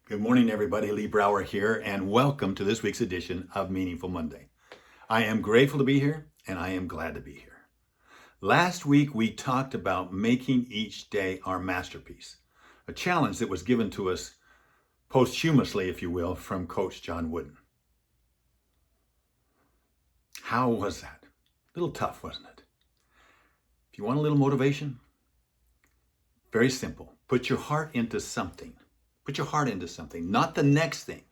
Good morning, everybody. Lee Brower here, and welcome to this week's edition of Meaningful Monday. I am grateful to be here, and I am glad to be here. Last week, we talked about making each day our masterpiece, a challenge that was given to us posthumously, if you will, from Coach John Wooden. How was that? A little tough, wasn't it? If you want a little motivation, very simple. Put your heart into something. Put your heart into something, not the next thing,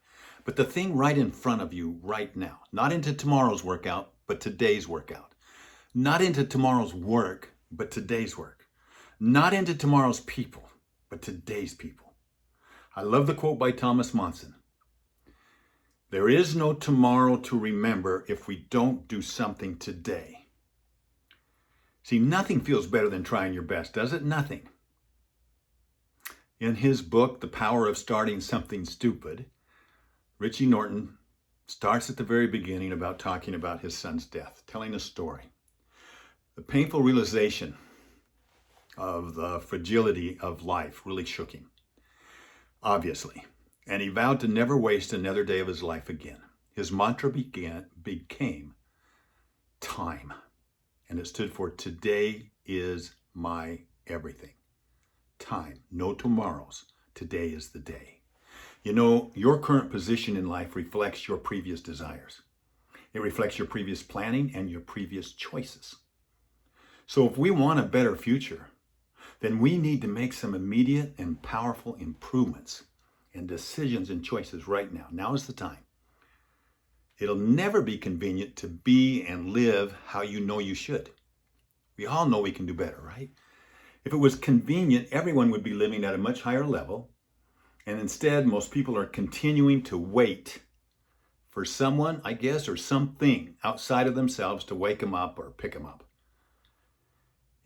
but the thing right in front of you right now. Not into tomorrow's workout, but today's workout. Not into tomorrow's work, but today's work. Not into tomorrow's people, but today's people. I love the quote by Thomas Monson. There is no tomorrow to remember if we don't do something today. See, nothing feels better than trying your best, does it? Nothing. In his book, The Power of Starting Something Stupid, Richie Norton starts at the very beginning about talking about his son's death, telling a story. The painful realization of the fragility of life really shook him, obviously, and he vowed to never waste another day of his life again. His mantra became time, and it stood for today is my everything. Time, no tomorrows. Today is the day. You know, your current position in life reflects your previous desires. It reflects your previous planning and your previous choices. So if we want a better future, then we need to make some immediate and powerful improvements and decisions and choices right now. Now is the time. It'll never be convenient to be and live how you know you should. We all know we can do better, right? If it was convenient, everyone would be living at a much higher level. And instead, most people are continuing to wait for someone, I guess, or something outside of themselves to wake them up or pick them up.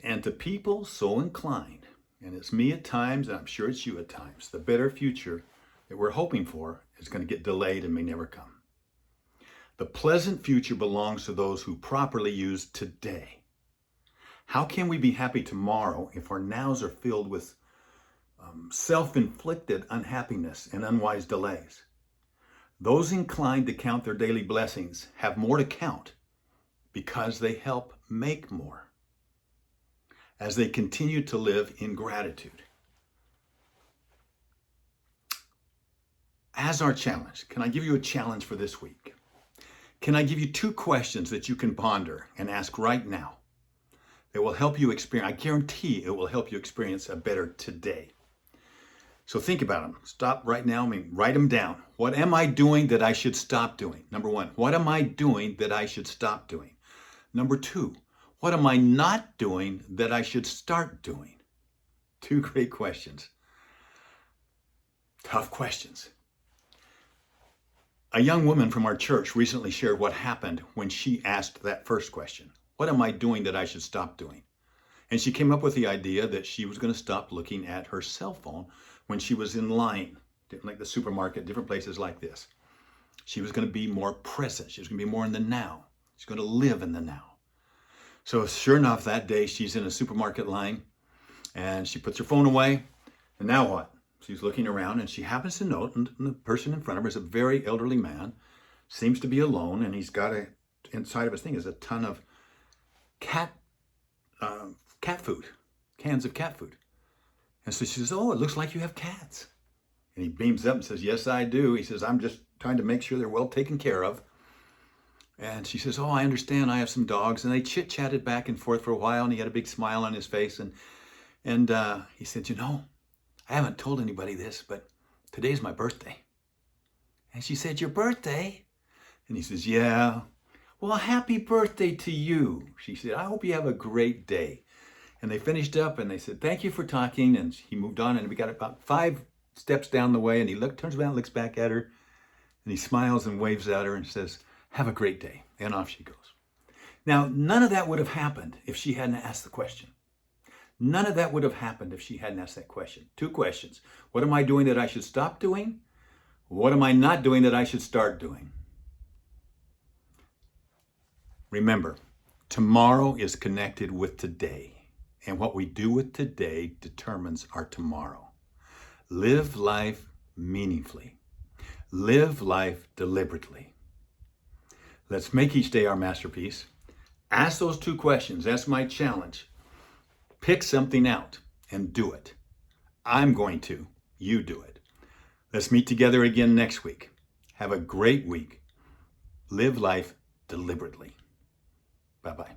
And to people so inclined, and it's me at times, and I'm sure it's you at times, the better future that we're hoping for is going to get delayed and may never come. The pleasant future belongs to those who properly use today. How can we be happy tomorrow if our nows are filled with self-inflicted unhappiness and unwise delays? Those inclined to count their daily blessings have more to count because they help make more as they continue to live in gratitude. As our challenge, can I give you a challenge for this week? Can I give you 2 questions that you can ponder and ask right now? It will help you experience, I guarantee it will help you experience a better today. So think about them. Stop right now. Write them down. What am I doing that I should stop doing? Number 1, what am I doing that I should stop doing? Number 2, what am I not doing that I should start doing? 2 great questions. Tough questions. A young woman from our church recently shared what happened when she asked that first question. What am I doing that I should stop doing? And she came up with the idea that she was going to stop looking at her cell phone when she was in line, like the supermarket, different places like this. She was going to be more present. She was going to be more in the now. She's going to live in the now. So sure enough, that day she's in a supermarket line and she puts her phone away. And now what? She's looking around and she happens to note, and the person in front of her is a very elderly man, seems to be alone, and he's got inside of his thing is a ton of cat food, cans of cat food. And so she says, oh, it looks like you have cats. And he beams up and says, yes, I do. He says, I'm just trying to make sure they're well taken care of. And she says, oh, I understand. I have some dogs. And they chit-chatted back and forth for a while, and he had a big smile on his face. And he said, you know, I haven't told anybody this, but today's my birthday. And she said, your birthday? And he says, yeah. Well, happy birthday to you. She said, I hope you have a great day. And they finished up and they said, thank you for talking. And he moved on, and we got about 5 steps down the way, and he turns around, looks back at her, and he smiles and waves at her and says, have a great day. And off she goes. Now, none of that would have happened if she hadn't asked the question. None of that would have happened if she hadn't asked that question. 2 questions. What am I doing that I should stop doing? What am I not doing that I should start doing? Remember, tomorrow is connected with today, and what we do with today determines our tomorrow. Live life meaningfully. Live life deliberately. Let's make each day our masterpiece. Ask those 2 questions. That's my challenge. Pick something out and do it. I'm going to. You do it. Let's meet together again next week. Have a great week. Live life deliberately. Bye-bye.